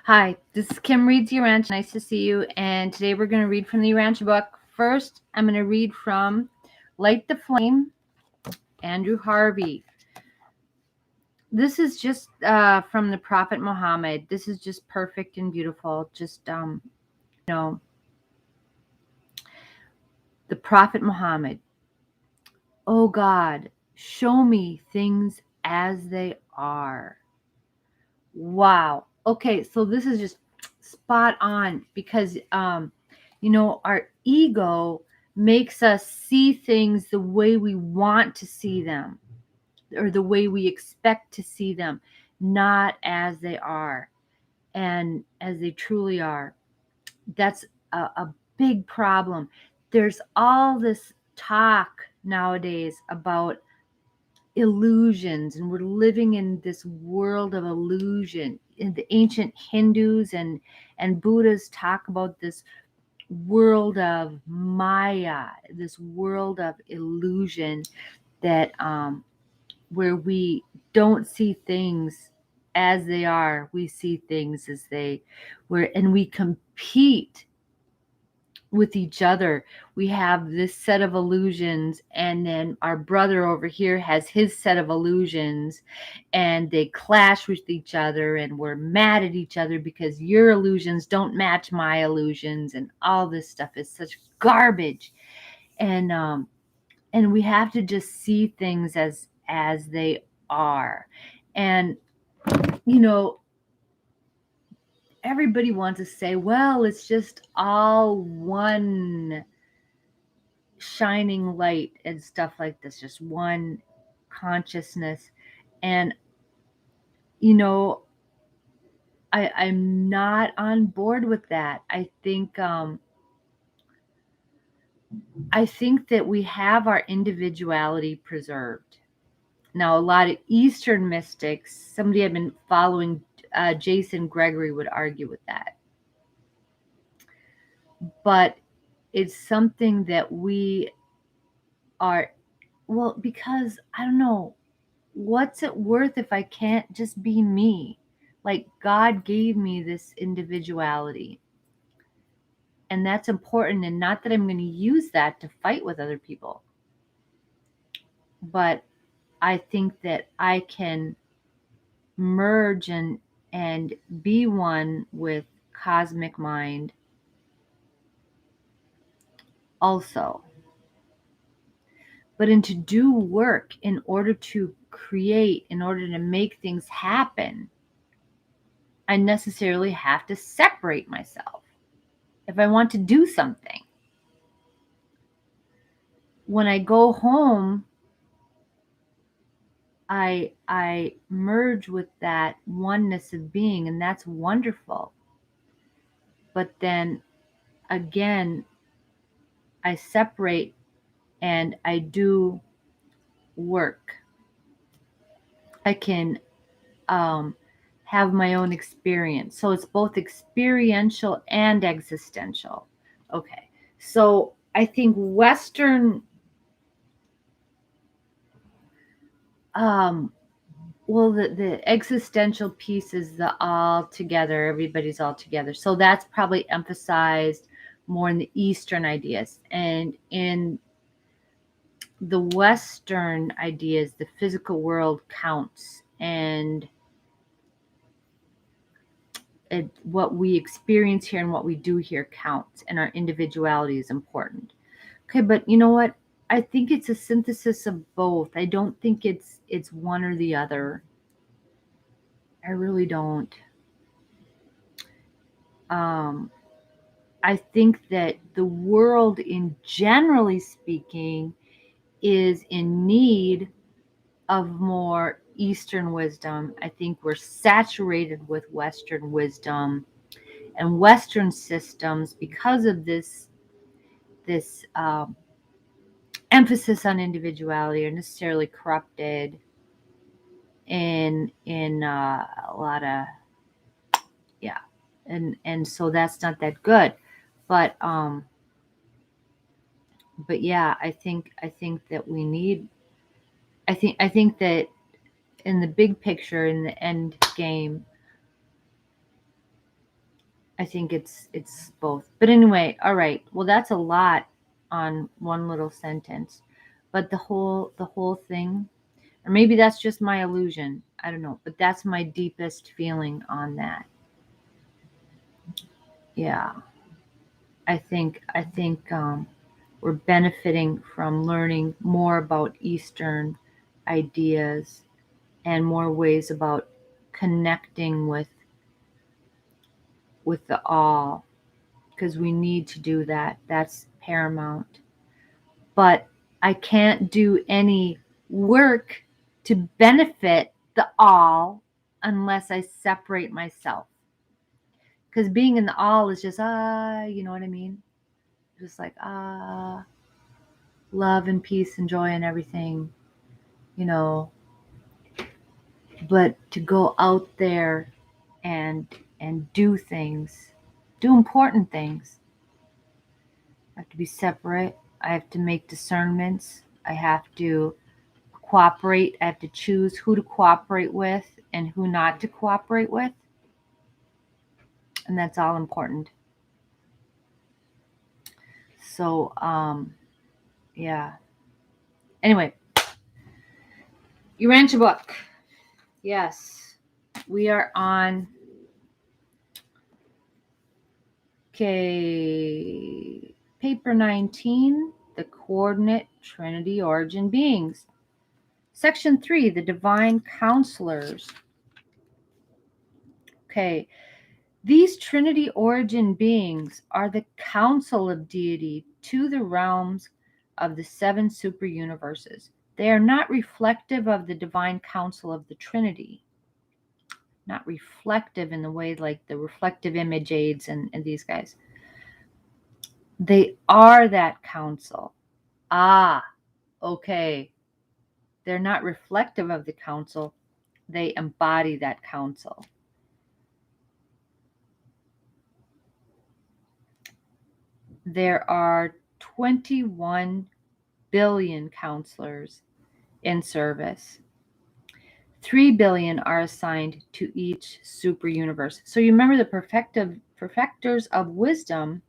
Hi, this is Kim Reads Urantia. Nice to see you. And today we're going to read from the Urantia book. First, I'm going to read from Light the Flame, Andrew Harvey. This is just from the Prophet Muhammad. This is just perfect and beautiful. Just, the Prophet Muhammad. Oh God, show me things as they are. Wow. Okay, so this is just spot on because our ego makes us see things the way we want to see them or the way we expect to see them, not as they are and as they truly are. That's a big problem. There's all this talk nowadays about illusions, and we're living in this world of illusion. In the ancient Hindus and Buddhas talk about this world of Maya, this world of illusion that where we don't see things as they are, we see things as they were, and we compete with each other. We have this set of illusions, and then our brother over here has his set of illusions, and they clash with each other, and we're mad at each other because your illusions don't match my illusions, and all this stuff is such garbage. And we have to just see things as they are. And you know everybody wants to say, well, it's just all one shining light and stuff like this, just one consciousness. And you know I'm not on board with that. I think that we have our individuality preserved. Now, a lot of Eastern mystics, somebody I've been following, Jason Gregory, would argue with that. But it's something that we are, well, because I don't know, what's it worth if I can't just be me? Like, God gave me this individuality, and that's important. And not that I'm going to use that to fight with other people, but I think that I can merge and be one with cosmic mind also. But to do work in order to create, in order to make things happen, I necessarily have to separate myself if I want to do something. When I go home, I merge with that oneness of being, and that's wonderful. But then again, I separate and I do work. I can have my own experience. So it's both experiential and existential. Okay. So I think Western, well, the existential piece is the all together, everybody's all together. So that's probably emphasized more in the Eastern ideas. And in the Western ideas, the physical world counts, and what we experience here and what we do here counts, and our individuality is important. Okay, but you know what? I think it's a synthesis of both. I don't think it's one or the other. I really don't. Um, I think that the world, in generally speaking, is in need of more Eastern wisdom. I think we're saturated with Western wisdom and Western systems because of this emphasis on individuality are necessarily corrupted in a lot of, yeah, and so that's not that good. But yeah, I think that we need. I think that in the big picture, in the end game, I think it's both. But anyway, all right. Well, that's a lot on one little sentence. But the whole thing, or maybe that's just my illusion. I don't know, but that's my deepest feeling on that. Yeah. I think we're benefiting from learning more about Eastern ideas and more ways about connecting with the all, because we need to do that. That's paramount. But I can't do any work to benefit the all unless I separate myself. Because being in the all is just, you know what I mean? Just like, love and peace and joy and everything, you know. But to go out there and do things, do important things, I have to be separate. I have to make discernments. I have to cooperate. I have to choose who to cooperate with and who not to cooperate with. And that's all important. So, yeah. Anyway, Urantia book. Yes. We are on, okay, paper 19, the coordinate Trinity origin beings. Section 3, the divine counselors. Okay. These Trinity origin beings are the counsel of deity to the realms of the 7 super universes. They are not reflective of the divine counsel of the Trinity. Not reflective in the way like the reflective image aids and these guys. They are that counsel. Okay. They're not reflective of the counsel. They embody that counsel. There are 21 billion counselors in service. 3 billion are assigned to each super universe. So you remember the perfectors of wisdom,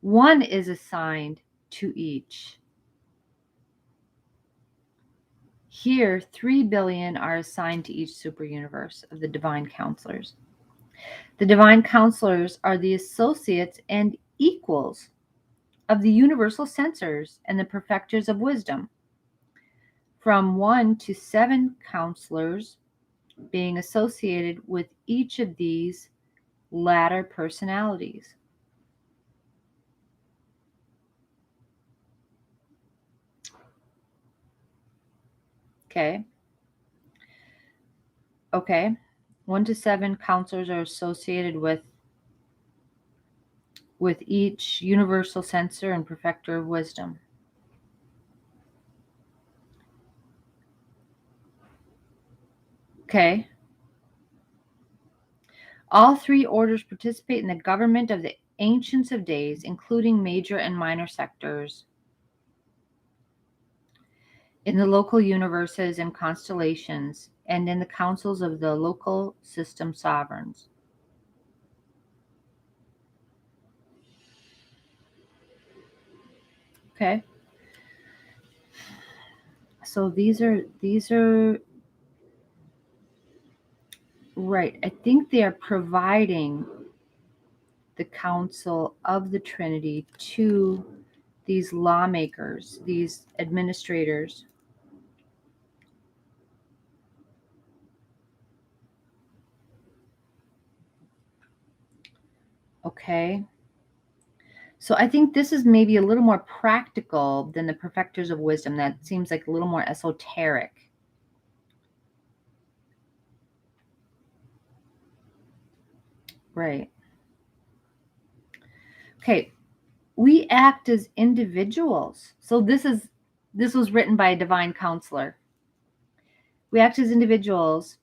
one is assigned to each. Here, 3 billion are assigned to each super universe of the divine counselors. The divine counselors are the associates and equals of the universal censors and the perfectors of wisdom. From 1 to 7 counselors being associated with each of these latter personalities. Okay. 1 to 7 counselors are associated with each universal censor and perfecter of wisdom. Okay. All 3 orders participate in the government of the ancients of days, including major and minor sectors, in the local universes and constellations, and in the councils of the local system sovereigns. Okay. So these are right. I think they are providing the counsel of the Trinity to these lawmakers, these administrators. Okay. So I think this is maybe a little more practical than the perfectors of wisdom. That seems like a little more esoteric. Right. Okay. We act as individuals. So this was written by a divine counselor. We act as individuals,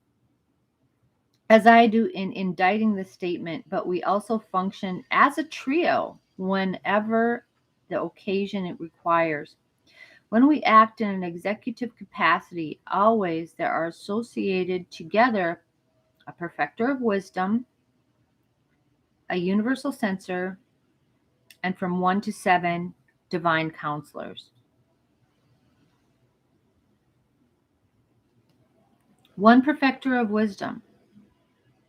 as I do in inditing the statement, but we also function as a trio whenever the occasion it requires. When we act in an executive capacity, always there are associated together a perfecter of wisdom, a universal censor, and from 1 to 7 divine counselors. 1 perfecter of wisdom,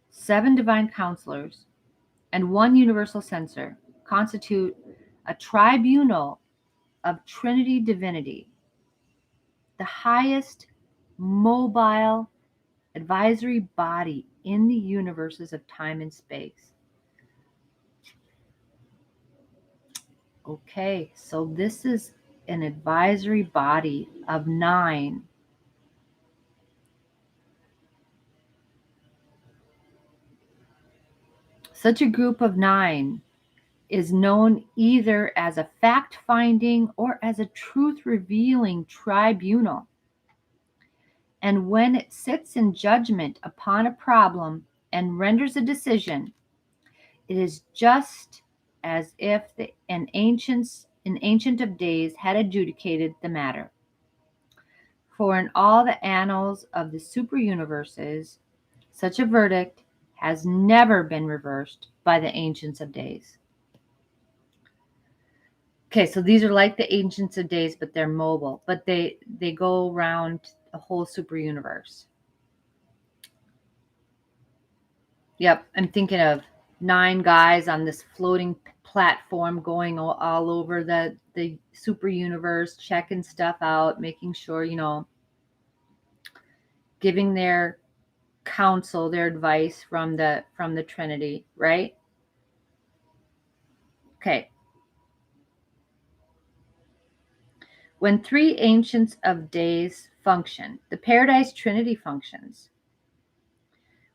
7 divine counselors, and 1 universal censor constitute a tribunal of Trinity divinity, the highest mobile advisory body in the universes of time and space. Okay, so this is an advisory body of 9. Such a group of 9 is known either as a fact-finding or as a truth-revealing tribunal. And when it sits in judgment upon a problem and renders a decision, it is just as if an ancient of days had adjudicated the matter. For in all the annals of the super-universes, such a verdict has never been reversed by the ancients of days. Okay, so these are like the ancients of days, but they're mobile, but they go around the whole super universe. Yep, I'm thinking of 9 guys on this floating platform going all over the super universe, checking stuff out, making sure, giving their counsel, their advice from the Trinity, right? Okay. When 3 ancients of days function, the Paradise Trinity functions.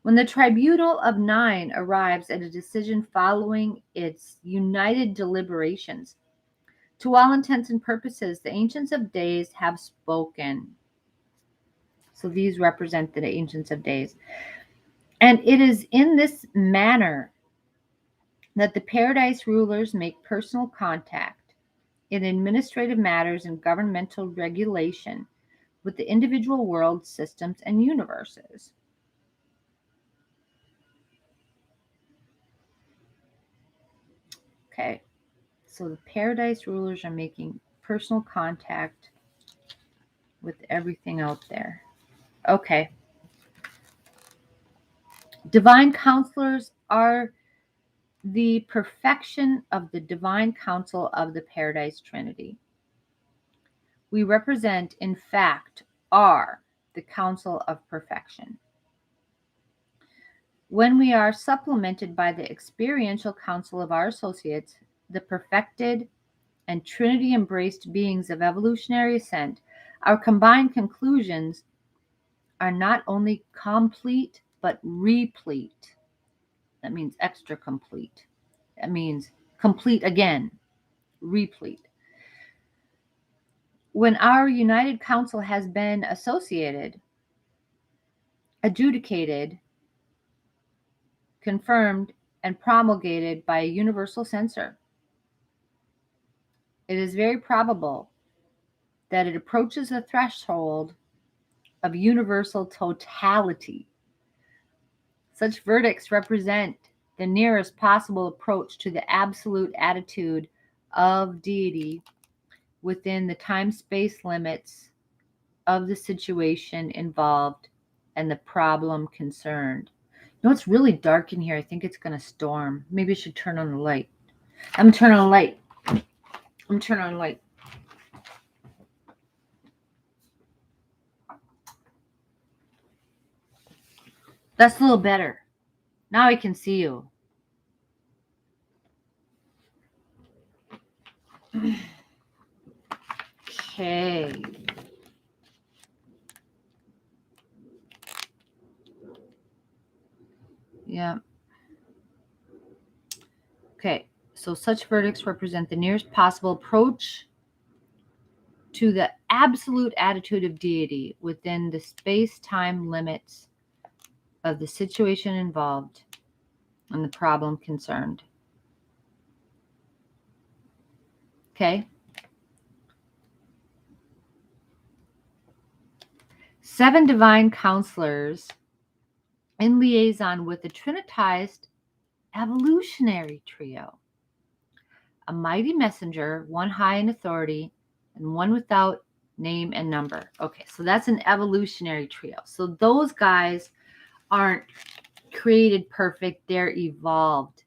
When the tribunal of 9 arrives at a decision following its united deliberations, to all intents and purposes, the ancients of days have spoken. So these represent the ancients of days. And it is in this manner that the paradise rulers make personal contact in administrative matters and governmental regulation with the individual world systems and universes. Okay, so the paradise rulers are making personal contact with everything out there. Okay. Divine counselors are the perfection of the divine counsel of the Paradise Trinity. We represent, in fact, are the counsel of perfection. When we are supplemented by the experiential counsel of our associates, the perfected and Trinity embraced beings of evolutionary ascent, our combined conclusions are not only complete but replete. That means extra complete. That means complete again, replete. When our united counsel has been associated, adjudicated, confirmed, and promulgated by a universal censor, it is very probable that it approaches the threshold of universal totality. Such verdicts represent the nearest possible approach to the absolute attitude of deity within the time-space limits of the situation involved and the problem concerned. You know, it's really dark in here. I think it's going to storm. Maybe I should turn on the light. I'm turning on the light. I'm turning on the light. That's a little better. Now I can see you. Okay. Yeah. Okay. So such verdicts represent the nearest possible approach to the absolute attitude of deity within the space-time limits of the situation involved and the problem concerned. Okay? 7 divine counselors in liaison with the Trinitized evolutionary trio. A mighty messenger, one high in authority, and one without name and number. Okay, so that's an evolutionary trio. So those guys aren't created perfect, they're evolved.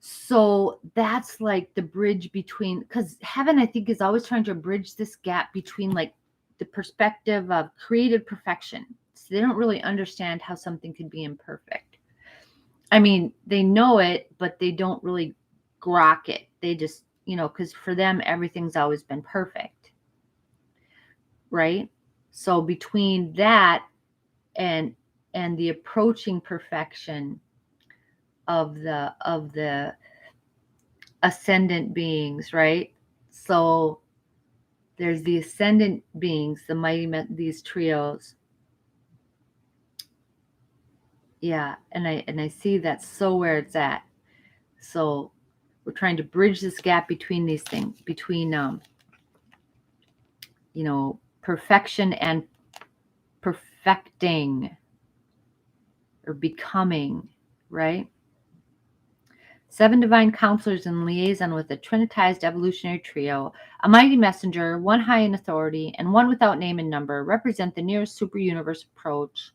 So that's like the bridge between, because heaven, I think, is always trying to bridge this gap between like the perspective of created perfection. So they don't really understand how something could be imperfect. I mean, they know it, but they don't really grok it. They just, because for them, everything's always been perfect. Right? So between that and the approaching perfection of the ascendant beings, right? So there's the ascendant beings, the mighty, these trios. Yeah, and I see that's so where it's at. So we're trying to bridge this gap between these things, between perfection and perfecting or becoming, right? 7 divine counselors in liaison with a trinitized evolutionary trio, a mighty messenger, one high in authority, and one without name and number, represent the nearest super-universe approach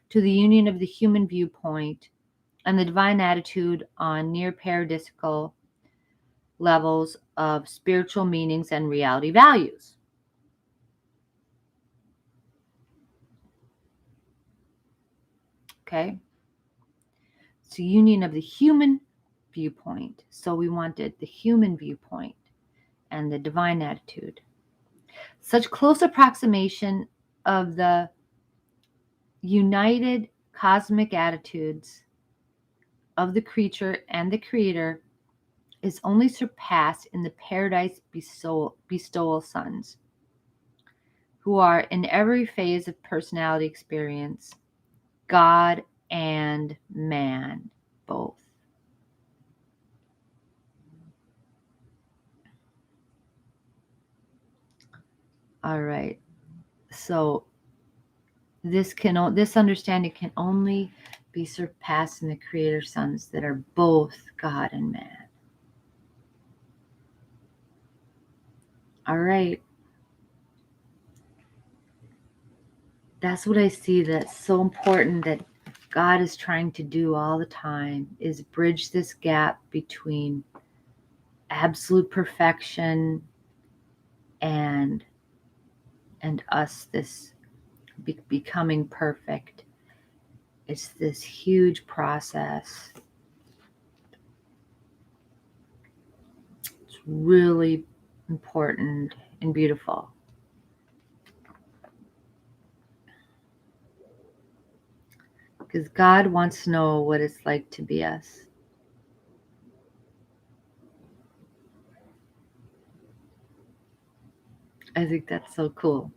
to the union of the human viewpoint and the divine attitude on near paradisical levels of spiritual meanings and reality values. Okay? It's a union of the human viewpoint. So we wanted the human viewpoint and the divine attitude. Such close approximation of the united cosmic attitudes of the creature and the creator is only surpassed in the paradise bestowal sons, who are in every phase of personality experience, God and man both. All right. So this understanding can only be surpassed in the creator sons that are both God and man. All right. That's what I see that's so important that God is trying to do all the time, is bridge this gap between absolute perfection and us, this becoming perfect. It's this huge process. It's really important and beautiful. Because God wants to know what it's like to be us. I think that's so cool.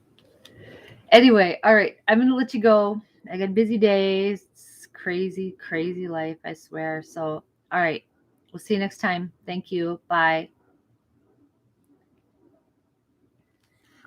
Anyway, all right, I'm going to let you go. I got busy days. It's crazy, crazy life, I swear. So, all right, we'll see you next time. Thank you. Bye.